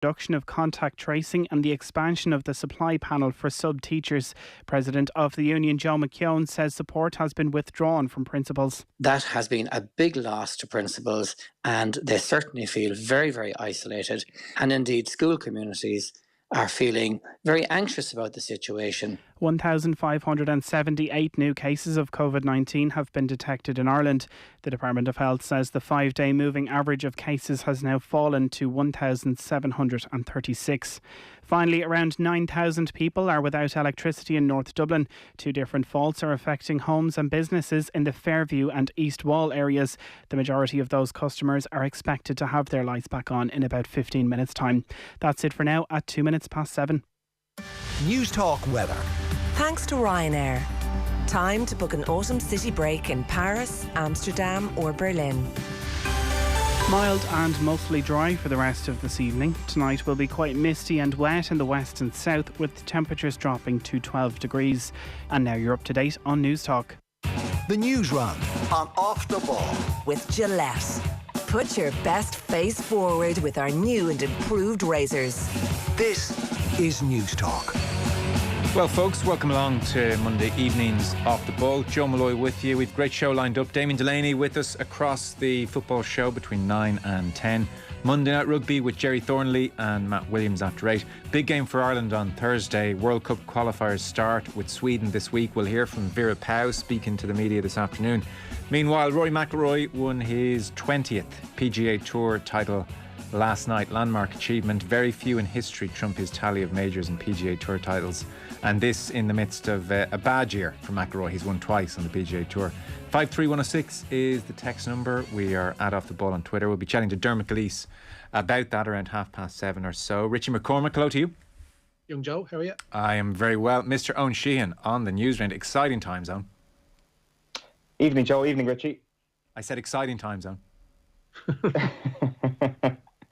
Reduction of contact tracing and the expansion of the supply panel for sub-teachers. President of the union, Joe McKeown, says support has been withdrawn from principals. That has been a big loss to principals, and they certainly feel very, very isolated. And indeed, school communities are feeling very anxious about the situation. 1,578 new cases of COVID-19 have been detected in Ireland. The Department of Health says the 5-day moving average of cases has now fallen to 1,736. Finally, around 9,000 people are without electricity in North Dublin. 2 different faults are affecting homes and businesses in the Fairview and East Wall areas. The majority of those customers are expected to have their lights back on in about 15 minutes' time. That's it for now at 7:02. News Talk weather. Thanks to Ryanair. Time to book an autumn city break in Paris, Amsterdam or Berlin. Mild and mostly dry for the rest of this evening. Tonight will be quite misty and wet in the west and south, with temperatures dropping to 12 degrees. And now you're up to date on News Talk. The Newsround on Off the Ball with Gillette. Put your best face forward with our new and improved razors. This is News Talk. Well, folks, welcome along to Monday evening's Off the Ball. Joe Molloy with you. We've a great show lined up. Damien Delaney with us across the football show between 9 and 10. Monday Night Rugby with Jerry Thornley and Matt Williams after 8. Big game for Ireland on Thursday. World Cup qualifiers start with Sweden this week. We'll hear from Vieira speaking to the media this afternoon. Meanwhile, Rory McIlroy won his 20th PGA Tour title last night. Landmark achievement. Very few in history trump his tally of majors and PGA Tour titles. And this in the midst of a bad year for McIlroy. He's won twice on the PGA Tour. 53106 is the text number. We are at Off the Ball on Twitter. We'll be chatting to Dermot Gilleese about that around 7:30 or so. Richie McCormack, hello to you. Young Joe, how are you? I am very well. Mr. Eoin Sheahan on the Newsround. Exciting time zone. Evening, Joe. Evening, Richie. I said exciting time zone.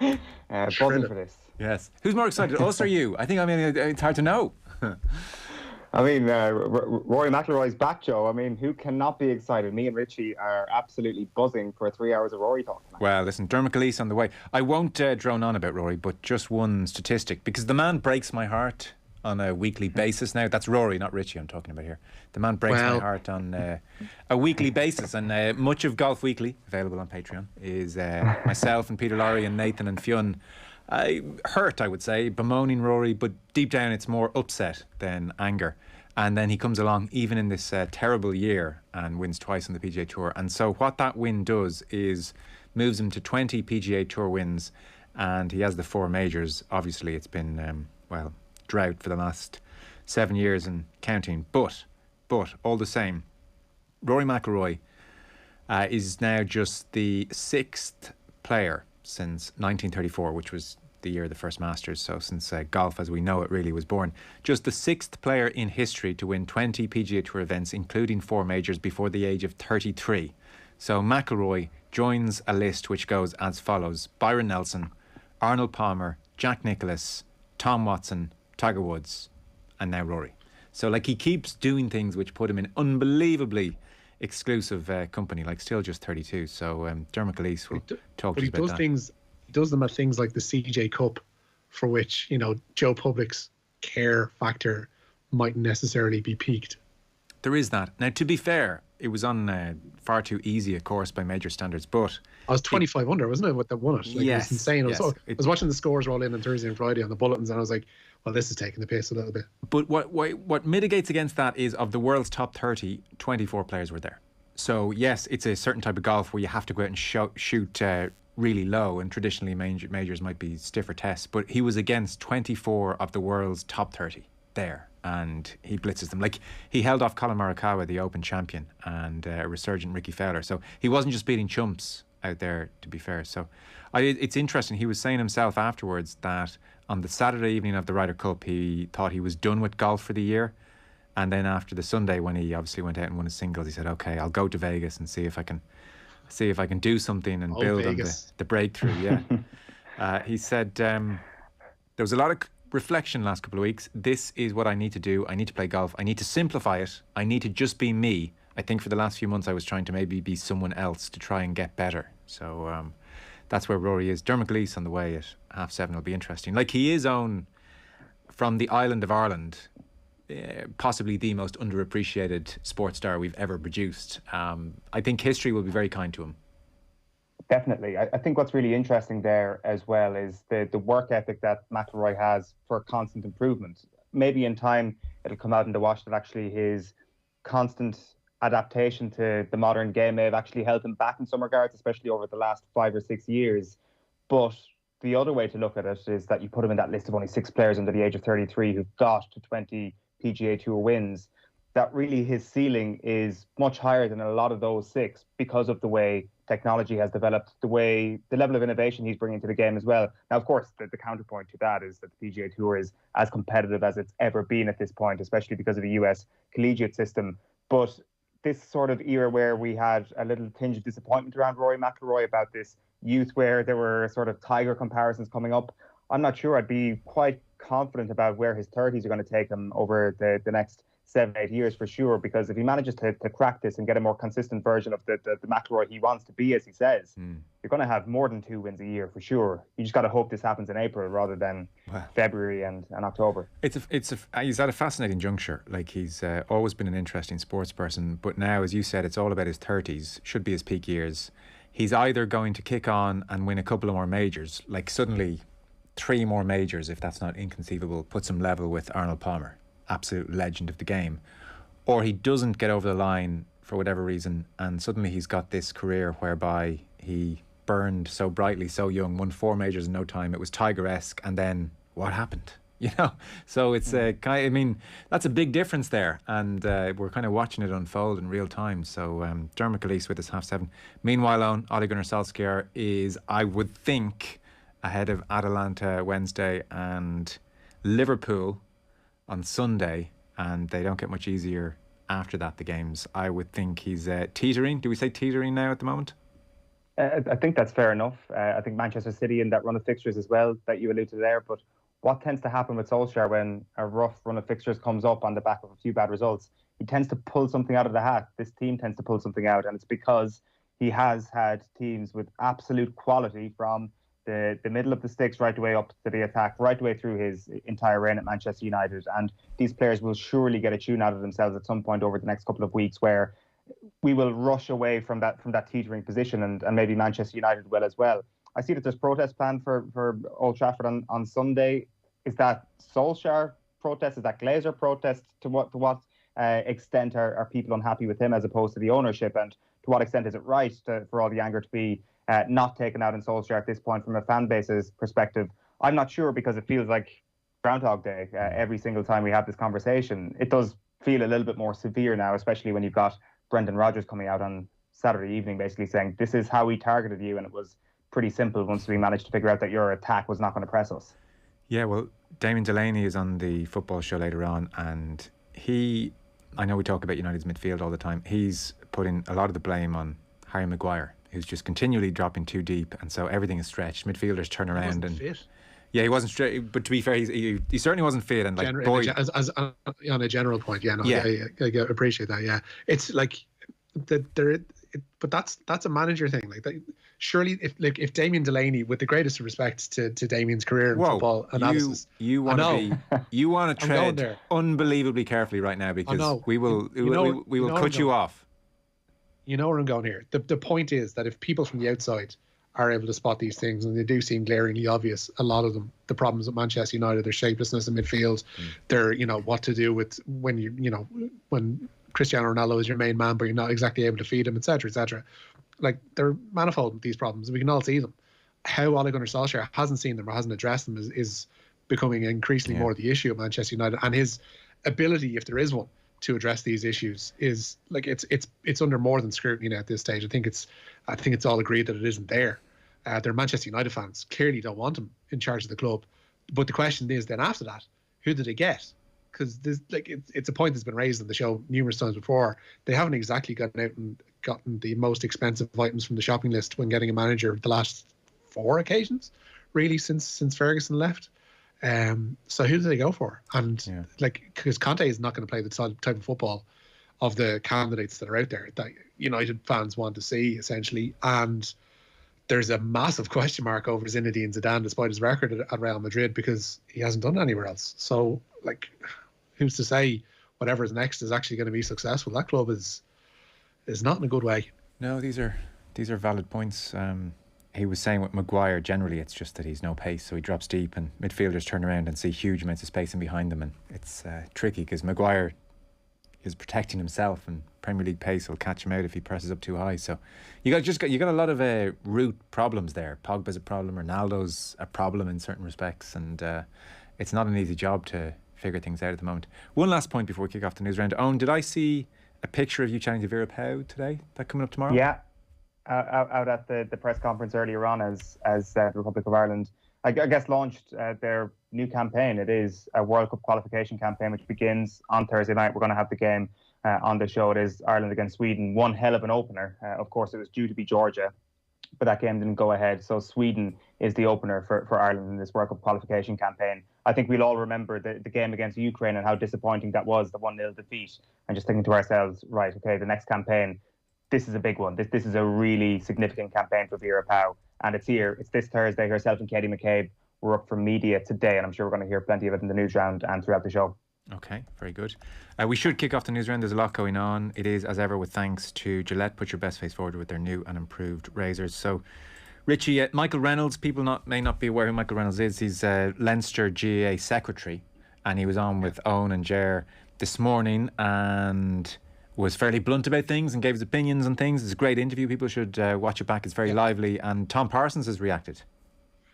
Buzzing for this. Yes. Who's more excited, us or you? I think, it's hard to know. Rory McIlroy's back, Joe. Who cannot be excited? Me and Richie are absolutely buzzing for 3 hours of Rory talk tonight. Well, listen, Dermot Gilleese on the way. I won't drone on about Rory, but just one statistic, because the man breaks my heart on a weekly basis now. That's Rory, not Richie I'm talking about here. The man breaks my heart on a weekly basis, and much of Golf Weekly, available on Patreon, is myself and Peter Lowry and Nathan and Fionn hurt, I would say, bemoaning Rory, but deep down it's more upset than anger. And then he comes along, even in this terrible year, and wins twice on the PGA Tour. And so what that win does is moves him to 20 PGA Tour wins, and he has the 4 majors. Obviously, it's been, drought for the last 7 years and counting. But all the same, Rory McIlroy is now just the 6th player since 1934, which was the year of the first Masters. So since golf as we know it really was born. Just the 6th player in history to win 20 PGA Tour events, including 4 majors, before the age of 33. So McIlroy joins a list which goes as follows: Byron Nelson, Arnold Palmer, Jack Nicklaus, Tom Watson, Tiger Woods, and now Rory. So he keeps doing things which put him in unbelievably exclusive company, still just 32. So Dermot Gilleese will talk to us about that. He does them at things like the CJ Cup, for which, Joe Public's care factor mightn't necessarily be peaked. There is that. Now, to be fair, it was on far too easy a course by major standards, but I was 25 under, wasn't it, what that won it? Yes, it was insane. Yes. I was watching the scores roll in on Thursday and Friday on the bulletins, and I was like, well, this is taking the piss a little bit. But what mitigates against that is, of the world's top 30, 24 players were there. So yes, it's a certain type of golf where you have to go out and shoot really low, and traditionally majors might be stiffer tests, but he was against 24 of the world's top 30 there, and he blitzes them. He held off Colin Morikawa, the Open champion, and a resurgent Ricky Fowler. So he wasn't just beating chumps out there, to be fair. So it's interesting. He was saying himself afterwards that on the Saturday evening of the Ryder Cup, he thought he was done with golf for the year. And then after the Sunday, when he obviously went out and won his singles, he said, okay, I'll go to Vegas and see if I can do something and build Vegas on the breakthrough. Yeah. He said there was a lot of reflection last couple of weeks. This is what I need to do. I need to play golf. I need to simplify it. I need to just be me. I think for the last few months I was trying to maybe be someone else to try and get better. So that's where Rory is. Dermot Gleeson on the way at 7:30 will be interesting. Like, he is own from the island of Ireland, possibly the most underappreciated sports star we've ever produced. I think history will be very kind to him. Definitely. I think what's really interesting there as well is the work ethic that McIlroy has for constant improvement. Maybe in time it'll come out in the wash that actually his constant adaptation to the modern game may have actually held him back in some regards, especially over the last 5 or 6 years. But the other way to look at it is that you put him in that list of only 6 players under the age of 33 who've got to 20 PGA Tour wins, that really his ceiling is much higher than a lot of those 6 because of the way technology has developed, the level of innovation he's bringing to the game as well. Now, of course, the counterpoint to that is that the PGA Tour is as competitive as it's ever been at this point, especially because of the US collegiate system. But this sort of era where we had a little tinge of disappointment around Rory McIlroy about this youth, where there were sort of Tiger comparisons coming up, I'm not sure. I'd be quite confident about where his 30s are going to take him over the next 7-8 years for sure, because if he manages to crack this and get a more consistent version of the McIlroy he wants to be, as he says, you're going to have more than 2 wins a year for sure. You just got to hope this happens in April rather than February and October. He's at a fascinating juncture. Like, he's always been an interesting sports person, but now, as you said, it's all about his 30s, should be his peak years. He's either going to kick on and win a couple of more majors, like suddenly 3 more majors, if that's not inconceivable, puts him level with Arnold Palmer, absolute legend of the game, or he doesn't get over the line for whatever reason, and suddenly he's got this career whereby he burned so brightly, so young, won 4 majors in no time. It was Tiger-esque, and then what happened? You know, so it's I mean, that's a big difference there, and we're kind of watching it unfold in real time. So Dermot Gleeson with his 7:30. Meanwhile, Ole Gunnar Solskjaer is, I would think, ahead of Atalanta Wednesday and Liverpool on Sunday, and they don't get much easier after that, the games. I would think he's teetering. Do we say teetering now at the moment? I think that's fair enough. I think Manchester City in that run of fixtures as well that you alluded to there. But what tends to happen with Solskjaer when a rough run of fixtures comes up on the back of a few bad results, he tends to pull something out of the hat. This team tends to pull something out, and it's because he has had teams with absolute quality from the middle of the sticks right the way up to the attack, right the way through his entire reign at Manchester United. And these players will surely get a tune out of themselves at some point over the next couple of weeks, where we will rush away from that teetering position, and maybe Manchester United will as well. I see that there's protest planned for Old Trafford on Sunday. Is that Solskjaer protest? Is that Glazer protest? To what extent are people unhappy with him as opposed to the ownership? And to what extent is it right for all the anger to be not taken out in Solskjaer at this point from a fan base's perspective? I'm not sure, because it feels like Groundhog Day every single time we have this conversation. It does feel a little bit more severe now, especially when you've got Brendan Rodgers coming out on Saturday evening basically saying this is how we targeted you, and it was pretty simple once we managed to figure out that your attack was not going to press us. Yeah, well, Damien Delaney is on the football show later on, and I know we talk about United's midfield all the time, he's putting a lot of the blame on Harry Maguire, who's just continually dropping too deep, and so everything is stretched. Midfielders turn around and fit. Yeah, he wasn't straight, but to be fair, he certainly wasn't fit. And like, as on a general point, I appreciate that. Yeah, it's like but that's a manager thing. Like, surely, if Damien Delaney, with the greatest respect to Damien's career in football analysis, you want to tread unbelievably carefully right now, because we will cut you off. You know where I'm going here. The point is that if people from the outside are able to spot these things, and they do seem glaringly obvious, a lot of them, the problems at Manchester United, their shapelessness in midfield, their, what to do with when Cristiano Ronaldo is your main man, but you're not exactly able to feed him, etc., etc. Like, they're manifold, these problems. We can all see them. How Ole Gunnar Solskjaer hasn't seen them or hasn't addressed them is becoming increasingly more the issue at Manchester United, and his ability, if there is one, to address these issues is like it's under more than scrutiny now at this stage. I think it's all agreed that it isn't there. They're Manchester United fans, clearly don't want him in charge of the club. But the question is then, after that, who do they get? Because it's a point that's been raised on the show numerous times before. They haven't exactly gotten out and gotten the most expensive items from the shopping list when getting a manager the last 4 occasions, really, since Ferguson left. So who do they go for? And because Conte is not going to play the type of football of the candidates that are out there that United fans want to see, essentially. And there's a massive question mark over Zinedine Zidane despite his record at Real Madrid, because he hasn't done anywhere else. So, like, who's to say whatever is next is actually going to be successful? That club is not in a good way. No, these are valid points. He was saying with Maguire, generally it's just that he's no pace, so he drops deep and midfielders turn around and see huge amounts of space in behind them, and it's tricky because Maguire is protecting himself, and Premier League pace will catch him out if he presses up too high. So you got a lot of root problems there. Pogba's a problem, Ronaldo's a problem in certain respects, and it's not an easy job to figure things out at the moment. One last point before we kick off the news round. Owen, did I see a picture of you chatting to Vieira today? That coming up tomorrow? Yeah, out at the press conference earlier on as the Republic of Ireland, I guess, launched their new campaign. It is a World Cup qualification campaign which begins on Thursday night. We're going to have the game on the show. It is Ireland against Sweden. One hell of an opener. Of course, it was due to be Georgia, but that game didn't go ahead. So Sweden is the opener for Ireland in this World Cup qualification campaign. I think we'll all remember the game against Ukraine and how disappointing that was, the 1-0 defeat, and just thinking to ourselves, right, okay, the next campaign, this is a big one. This is a really significant campaign for Vieira, and it's here. It's this Thursday. Herself and Katie McCabe were up for media today, and I'm sure we're going to hear plenty of it in the news round and throughout the show. Okay, very good. We should kick off the news round. There's a lot going on. It is, as ever, with thanks to Gillette. Put your best face forward with their new and improved razors. So, Richie, Michael Reynolds, people may not be aware who Michael Reynolds is. He's Leinster GAA secretary, and he was on with Owen and Ger this morning and was fairly blunt about things and gave his opinions on things. It's a great interview. People should watch it back. It's very lively. And Tom Parsons has reacted.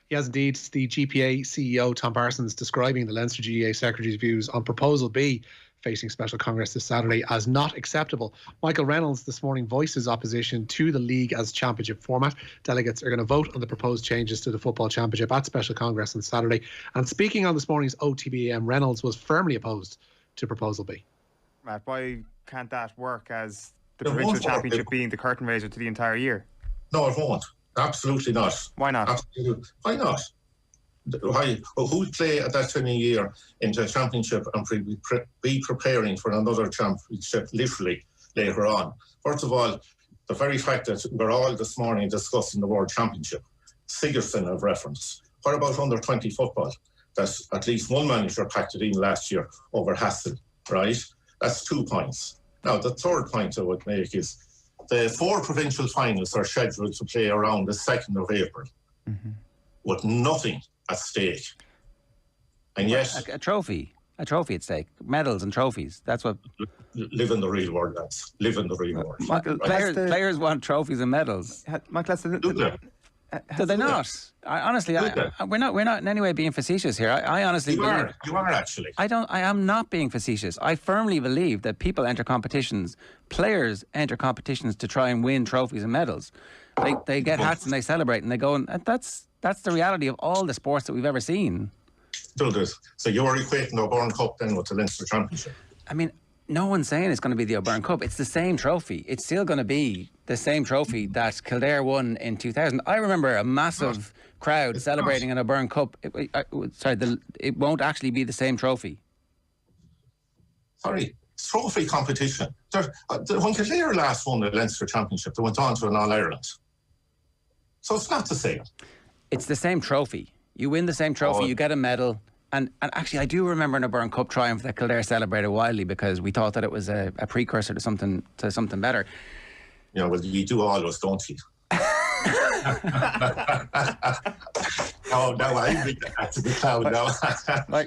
Yes, indeed. The GPA CEO, Tom Parsons, describing the Leinster GAA Secretary's views on Proposal B facing Special Congress this Saturday as not acceptable. Michael Reynolds this morning voices opposition to the league as championship format. Delegates are going to vote on the proposed changes to the football championship at Special Congress on Saturday. And speaking on this morning's OTB AM, Reynolds was firmly opposed to Proposal B. Matt, why can't that work as the provincial championship being the curtain raiser to the entire year? No, it won't. Absolutely not. Why not? Absolutely. Why not? Who would play at that time of year into a championship and be preparing for another championship literally later on? First of all, the very fact that we're all this morning discussing the World Championship, Sigerson of reference. What about under 20 football? That's at least one manager packed it in last year over Hassel, right? That's 2 points. Now, the third point I would make is the 4 provincial finals are scheduled to play around the 2nd of April with nothing at stake. And yet... A trophy at stake. Medals and trophies. That's what... Live in the real world, lads. Live in the real world. Michael, players want trophies and medals. Michael, do they not? Honestly, we're not in any way being facetious here. I honestly believe you are actually. I am not being facetious. I firmly believe that people enter competitions, players enter competitions to try and win trophies and medals. They get hats and they celebrate and they go, and that's the reality of all the sports that we've ever seen. Still does. So you're equating the O'Byrne Cup then with the Leinster Championship? I mean, no one's saying it's going to be the O'Byrne Cup. It's the same trophy. It's still going to be the same trophy that Kildare won in 2000. I remember a massive crowd celebrating an O'Byrne Cup. It won't actually be the same trophy. Sorry, it's trophy competition. When Kildare last won the Leinster Championship, they went on to an All-Ireland. So it's not the same. It's the same trophy. You win the same trophy, you get a medal. And actually, I do remember an O'Byrne Cup triumph that Kildare celebrated wildly because we thought that it was a precursor to something better. Yeah, well, you do always, don't you? No, I read that to the cloud now.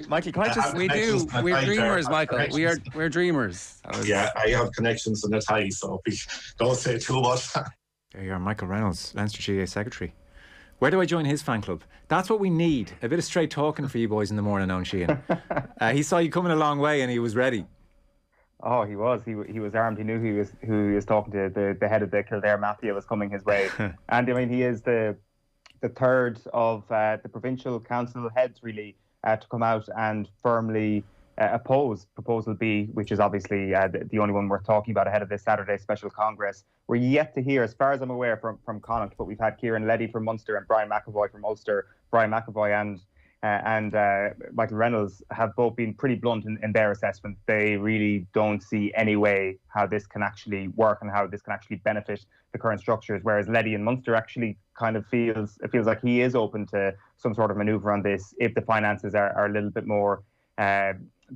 Michael, can I just... We're dreamers, Michael. We're dreamers. Yeah, I have connections in the tie, so don't say too much. There you are, Michael Reynolds, Leinster GAA Secretary. Where do I join his fan club? That's what we need. A bit of straight talking for you boys in the morning, Eoin Sheahan. He saw you coming a long way and he was ready. Oh, he was. He was armed. He knew who he was talking to. The head of the Kildare Mafia was coming his way. And I mean, he is the third of the provincial council heads really to come out and firmly oppose Proposal B, which is obviously the only one worth talking about ahead of this Saturday Special Congress. We're yet to hear, as far as I'm aware, from Connacht, but we've had Kieran Leddy from Munster and Brian McAvoy from Ulster. Brian McAvoy and and Michael Reynolds have both been pretty blunt in their assessment. They really don't see any way how this can actually work and how this can actually benefit the current structures, whereas Leddy and Munster actually kind of feels like he is open to some sort of manoeuvre on this if the finances are a little bit more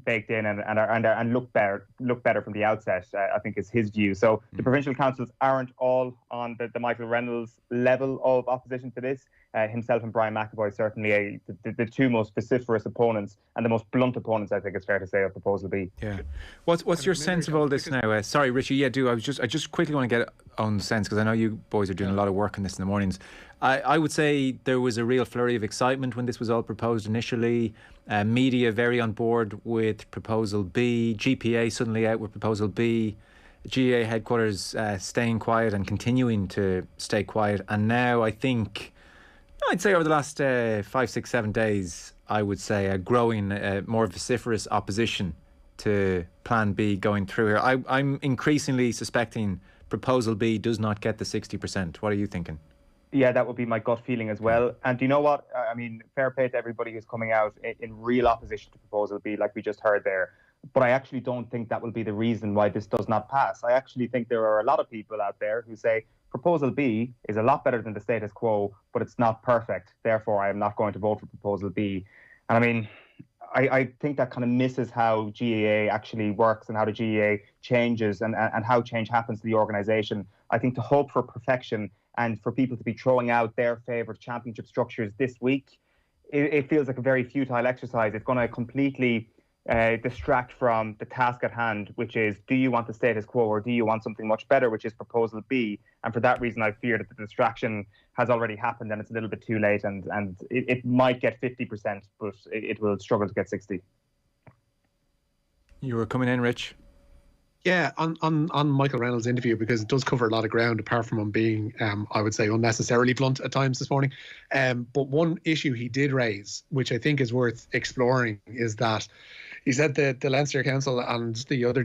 baked in and look better from the outset, I think is his view. So the provincial councils aren't all on the Michael Reynolds level of opposition to this. Himself and Brian McAvoy certainly the two most vociferous opponents and the most blunt opponents, I think it's fair to say, of Proposal B. Yeah. What's your sense of all this now? Sorry, Richie. Yeah, I just quickly want to get on the sense, because I know you boys are doing a lot of work on this in the mornings. I would say there was a real flurry of excitement when this was all proposed initially. Media very on board with Proposal B. GPA suddenly out with Proposal B. GAA headquarters staying quiet and continuing to stay quiet. And now I think, I'd say over the last 5, 6, 7 days, I would say a growing, more vociferous opposition to Plan B going through here. I'm increasingly suspecting Proposal B does not get the 60%. What are you thinking? Yeah, that would be my gut feeling as well. And do you know what? I mean, fair play to everybody who's coming out in real opposition to Proposal B, like we just heard there. But I actually don't think that will be the reason why this does not pass. I actually think there are a lot of people out there who say Proposal B is a lot better than the status quo, but it's not perfect. Therefore, I am not going to vote for Proposal B. And I mean, I think that kind of misses how GAA actually works and how the GAA changes and how change happens to the organisation. I think to hope for perfection and for people to be throwing out their favourite championship structures this week, it feels like a very futile exercise. It's going to completely distract from the task at hand, which is, do you want the status quo or do you want something much better, which is Proposal B? And for that reason, I fear that the distraction has already happened and it's a little bit too late, and it might get 50%, but it will struggle to get 60%. You were coming in, Rich? Yeah, on Michael Reynolds' interview, because it does cover a lot of ground, apart from him being, I would say, unnecessarily blunt at times this morning. But one issue he did raise, which I think is worth exploring, is that he said that the Leinster Council and the other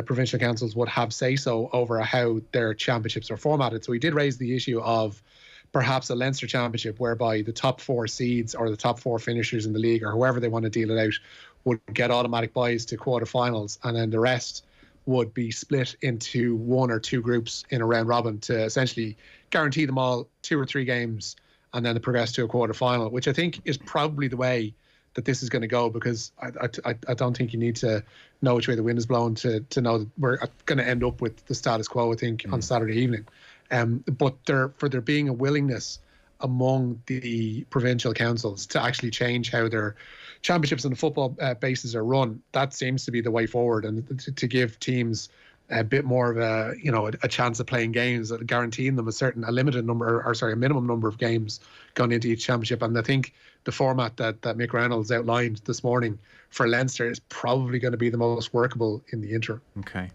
provincial councils would have say-so over how their championships are formatted. So he did raise the issue of perhaps a Leinster championship whereby the top 4 seeds or the top 4 finishers in the league, or however they want to deal it out, would get automatic buys to quarterfinals, and then the rest would be split into 1 or 2 groups in a round robin to essentially guarantee them all 2 or 3 games and then to progress to a quarter final, which I think is probably the way that this is going to go, because I don't think you need to know which way the wind is blowing to know that we're going to end up with the status quo, I think, on Saturday evening. But there being a willingness among the provincial councils to actually change how their championships on the football bases are run, that seems to be the way forward, and to give teams a bit more of a chance of playing games, guaranteeing them a minimum number of games going into each championship. And I think the format that Mick Reynolds outlined this morning for Leinster is probably going to be the most workable in the interim. Okay.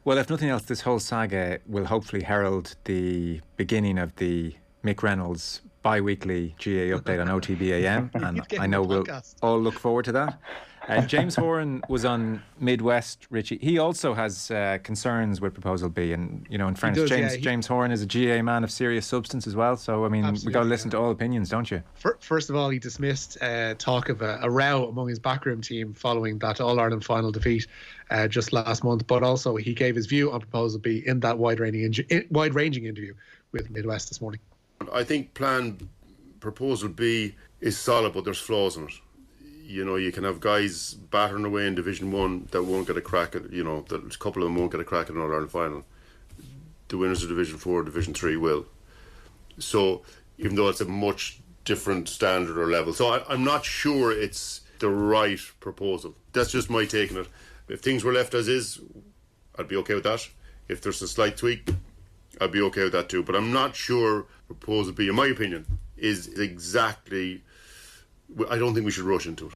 Well, if nothing else, this whole saga will hopefully herald the beginning of the Mick Reynolds bi-weekly GAA update on OTB AM, and I know we'll all look forward to that. James Horan was on Midwest, Richie. He also has concerns with Proposal B, and in fairness, James Horan is a GAA man of serious substance as well. So I mean, we got to listen to all opinions, don't you? First of all, he dismissed talk of a row among his backroom team following that All-Ireland final defeat just last month. But also, he gave his view on Proposal B in that wide-ranging interview with Midwest this morning. I think Proposal B is solid, but there's flaws in it. You can have guys battering away in Division 1 that won't get a crack at, that a couple of them won't get a crack at an All-Ireland final. The winners of Division 4, Division 3 will. So, even though it's a much different standard or level. So, I'm not sure it's the right proposal. That's just my take on it. If things were left as is, I'd be okay with that. If there's a slight tweak, I'd be okay with that too. But I'm not sure Proposal B, in my opinion, is exactly... I don't think we should rush into it.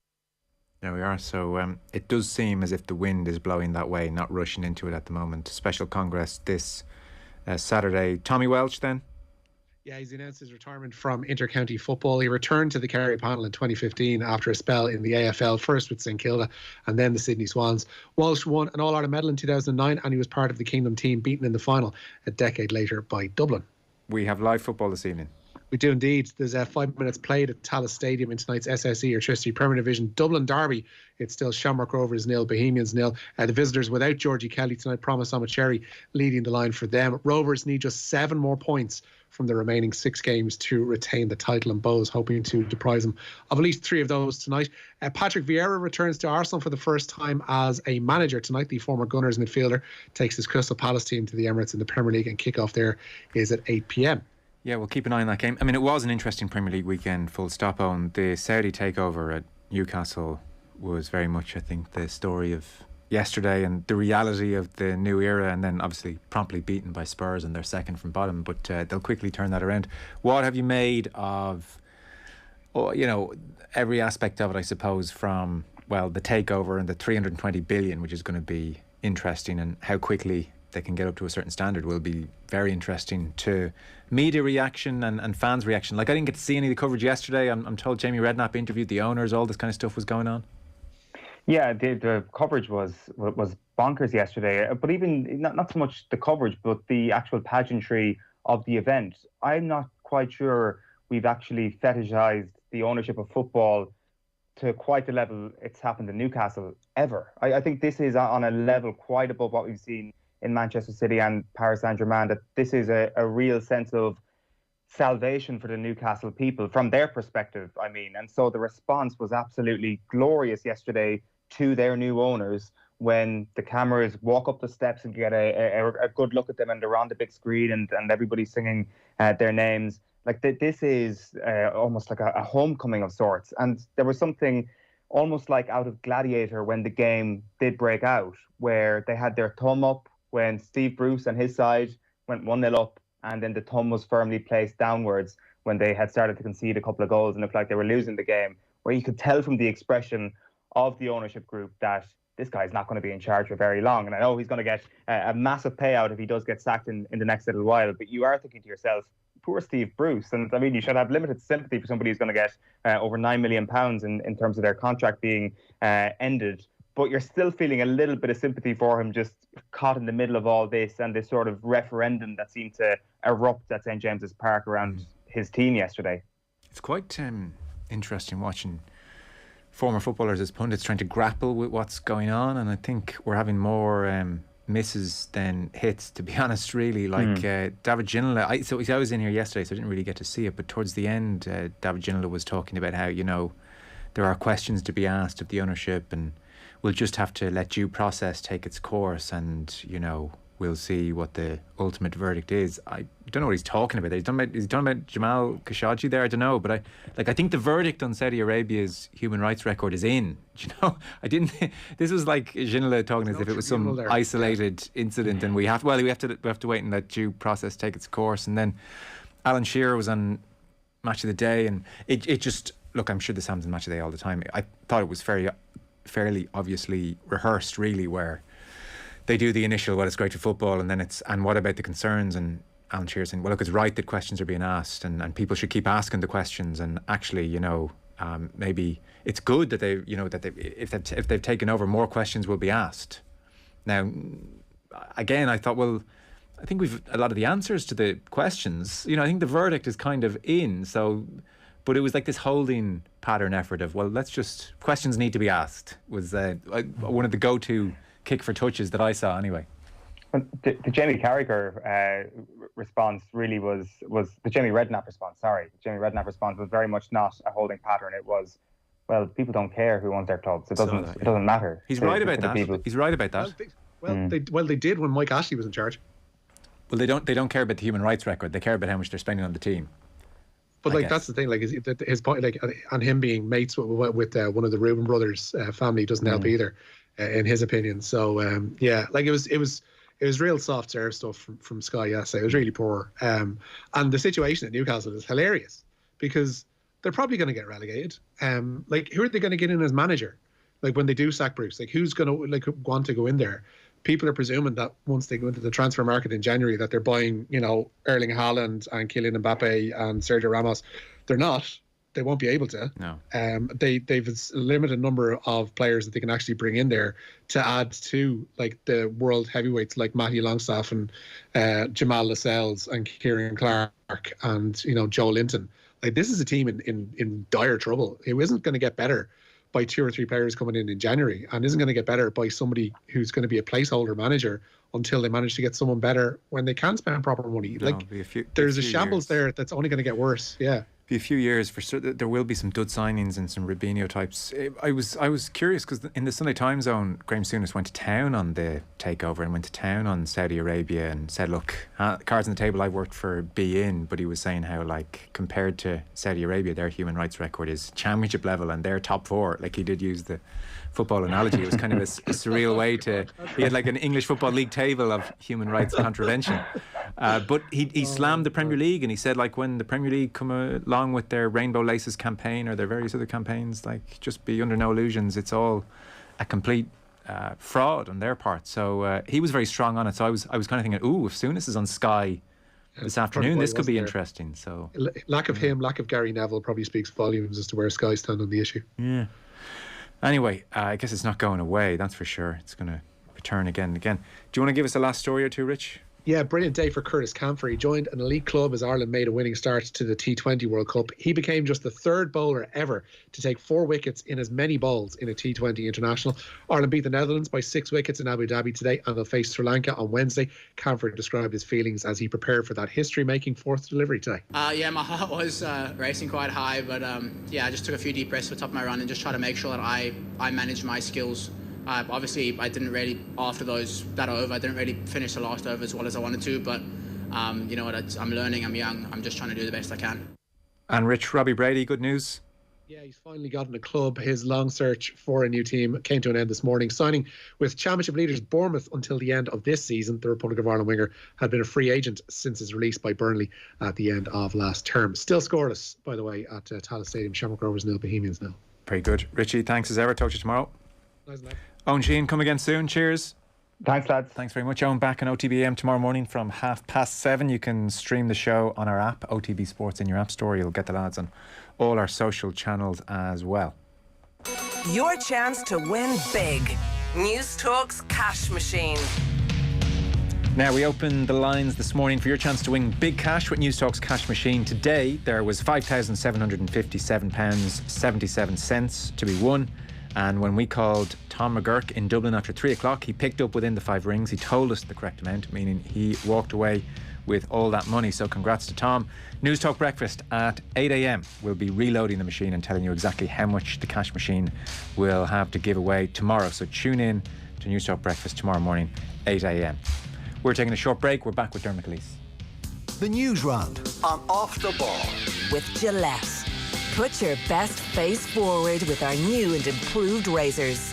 There we are. So it does seem as if the wind is blowing that way, not rushing into it at the moment. Special Congress this Saturday. Tommy Welch then? Yeah, he's announced his retirement from inter-county football. He returned to the Kerry panel in 2015 after a spell in the AFL, first with St Kilda and then the Sydney Swans. Walsh won an All-Ireland medal in 2009 and he was part of the Kingdom team beaten in the final a decade later by Dublin. We have live football this evening. We do indeed. There's 5 minutes played at Tallaght Stadium in tonight's SSE or Trinity Premier Division Dublin Derby. It's still Shamrock Rovers 0, Bohemians 0. The visitors without Georgie Kelly tonight, Promise Amacherry leading the line for them. Rovers need just 7 more points from the remaining 6 games to retain the title, and Bows hoping to deprive them of at least 3 of those tonight. Patrick Vieira returns to Arsenal for the first time as a manager tonight. The former Gunners midfielder takes his Crystal Palace team to the Emirates in the Premier League, and kick-off there is at 8 p.m. Yeah, we'll keep an eye on that game. I mean, it was an interesting Premier League weekend, full stop. On the Saudi takeover at Newcastle was very much, I think, the story of yesterday and the reality of the new era, and then obviously promptly beaten by Spurs and they're second from bottom, but they'll quickly turn that around. What have you made of, every aspect of it, I suppose, from, well, the takeover and the 320 billion, which is going to be interesting, and how quickly they can get up to a certain standard will be very interesting to media reaction and fans' reaction. Like, I didn't get to see any of the coverage yesterday. I'm told Jamie Redknapp interviewed the owners, all this kind of stuff was going on. Yeah, the coverage was bonkers yesterday. But even not so much the coverage, but the actual pageantry of the event. I'm not quite sure we've actually fetishized the ownership of football to quite the level it's happened in Newcastle ever. I think this is on a level quite above what we've seen in Manchester City and Paris Saint-Germain, that this is a real sense of salvation for the Newcastle people from their perspective, I mean. And so the response was absolutely glorious yesterday to their new owners when the cameras walk up the steps and get a good look at them, and they're on the big screen and everybody's singing their names. Like, this is almost like a homecoming of sorts. And there was something almost like out of Gladiator when the game did break out, where they had their thumb up when Steve Bruce and his side went 1-0 up, and then the thumb was firmly placed downwards when they had started to concede a couple of goals and looked like they were losing the game, where you could tell from the expression of the ownership group that this guy's not going to be in charge for very long. And I know he's going to get a massive payout if he does get sacked in the next little while, but you are thinking to yourself, poor Steve Bruce. And I mean, you should have limited sympathy for somebody who's going to get over £9 million in terms of their contract being ended. But you're still feeling a little bit of sympathy for him, just caught in the middle of all this and this sort of referendum that seemed to erupt at St James's Park around his team yesterday. It's quite interesting watching former footballers as pundits trying to grapple with what's going on, and I think we're having more misses than hits, to be honest, really. Like David Ginola, I was in here yesterday, so I didn't really get to see it, but towards the end David Ginola was talking about how, there are questions to be asked of the ownership, and we'll just have to let due process take its course, and we'll see what the ultimate verdict is. I don't know what he's talking about. He's talking about Jamal Khashoggi there. I don't know, but I think the verdict on Saudi Arabia's human rights record is in. I didn't. This was like Ginola talking as if it was some isolated incident, and we have to wait and let due process take its course. And then Alan Shearer was on Match of the Day, and it just, look, I'm sure this happens in Match of the Day all the time. I thought it was fairly obviously rehearsed, really, where they do the initial, well, it's great for football, and then and what about the concerns? And Alan Shearer saying, well, look, it's right that questions are being asked, and people should keep asking the questions, and actually, maybe it's good that if they've taken over, more questions will be asked. Now, again, I thought, well, I think we've a lot of the answers to the questions. I think the verdict is kind of in, so. But it was like this holding pattern effort of, well, questions need to be asked, was one of the go-to kick for touches that I saw anyway. The Jamie Carragher response really was the Jamie Redknapp response. Sorry, the Jamie Redknapp response was very much not a holding pattern. It was, well, people don't care who owns their clubs. It doesn't matter. He's right about that. He's right about that. They did when Mike Ashley was in charge. Well, they don't care about the human rights record. They care about how much they're spending on the team. But that's the thing. Like, his point, like, and him being mates with one of the Reuben brothers' family doesn't help either, in his opinion. So like it was real soft serve stuff from Sky yesterday. It was really poor. And the situation at Newcastle is hilarious because they're probably going to get relegated. Like, who are they going to get in as manager? Like, when they do sack Bruce, like, who's going to want to go in there? People are presuming that once they go into the transfer market in January that they're buying, Erling Haaland and Kylian Mbappe and Sergio Ramos. They're not. They won't be able to. No. They've a limited number of players that they can actually bring in there to add to like the world heavyweights like Matty Longstaff and Jamal Lascelles and Kieran Clark and Joe Linton. Like, this is a team in dire trouble. It isn't going to get better by 2 or 3 players coming in January, and isn't going to get better by somebody who's going to be a placeholder manager until they manage to get someone better when they can spend proper money. No, There's a shambles there that's only going to get worse. Yeah. Be a few years for sure. There will be some dud signings and some Rubinho types. I was curious because in the Sunday Time Zone, Graham Souness went to town on the takeover and went to town on Saudi Arabia and said, look, cards on the table, I've worked for beIN, but he was saying how, like, compared to Saudi Arabia, their human rights record is championship level and they're top 4. Like, he did use the football analogy. It was kind of a surreal way he had like an English Football League table of human rights contravention. But he slammed the Premier League, and he said, like, when the Premier League come along with their Rainbow Laces campaign or their various other campaigns, like, just be under no illusions, it's all a complete fraud on their part. So he was very strong on it. So I was kind of thinking, if Souness is on Sky this afternoon, this could be interesting. So lack of him, lack of Gary Neville probably speaks volumes as to where Sky stand on the issue. Yeah. Anyway, I guess it's not going away, that's for sure. It's going to return again and again. Do you want to give us a last story or two, Rich? Yeah, brilliant day for Curtis Camphor. He joined an elite club as Ireland made a winning start to the T20 World Cup. He became just the 3rd bowler ever to take 4 wickets in as many balls in a T20 international. Ireland beat the Netherlands by 6 wickets in Abu Dhabi today, and they'll face Sri Lanka on Wednesday. Camphor described his feelings as he prepared for that history-making 4th delivery today. Yeah, my heart was racing quite high, but I just took a few deep breaths at the top of my run and just tried to make sure that I managed my skills. Obviously, I didn't really, after that over, I didn't really finish the last over as well as I wanted to, but you know what, I'm learning, I'm young, I'm just trying to do the best I can. And Rich, Robbie Brady, good news? Yeah, he's finally gotten a club. His long search for a new team came to an end this morning, signing with Championship leaders Bournemouth until the end of this season. The Republic of Ireland winger had been a free agent since his release by Burnley at the end of last term. Still scoreless, by the way, at Tallaght Stadium. Shamrock Rovers 0, Bohemians 0. Very good. Richie, thanks as ever. Talk to you tomorrow. Nice, lad. Eoin Sheahan, come again soon. Cheers. Thanks, lads. Thanks very much. Eoin back on OTB AM tomorrow morning from 7:30. You can stream the show on our app, OTB Sports, in your app store. You'll get the lads on all our social channels as well. Your chance to win big. News Talk's Cash Machine. Now, we opened the lines this morning for your chance to win big cash with News Talk's Cash Machine. Today, there was £5,757.77 to be won. And when we called Tom McGurk in Dublin after 3 o'clock, he picked up within the 5 rings. He told us the correct amount, meaning he walked away with all that money. So congrats to Tom. News Talk Breakfast at 8 a.m. We'll be reloading the machine and telling you exactly how much the cash machine will have to give away tomorrow. So tune in to News Talk Breakfast tomorrow morning, 8 a.m. We're taking a short break. We're back with Dermot Calise. The Newsround on Off the Ball. With Gillette. Put your best face forward with our new and improved razors.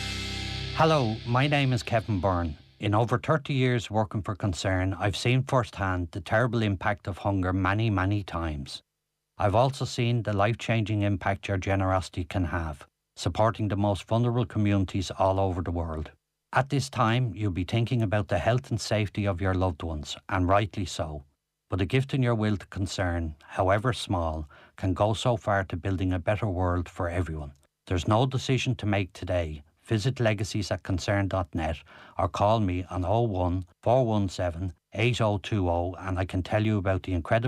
Hello, my name is Kevin Byrne. In over 30 years working for Concern, I've seen firsthand the terrible impact of hunger many, many times. I've also seen the life-changing impact your generosity can have, supporting the most vulnerable communities all over the world. At this time, you'll be thinking about the health and safety of your loved ones, and rightly so. But a gift in your will to Concern, however small, can go so far to building a better world for everyone. There's no decision to make today. Visit legacies@concern.net or call me on 01 417 8020 and I can tell you about the incredible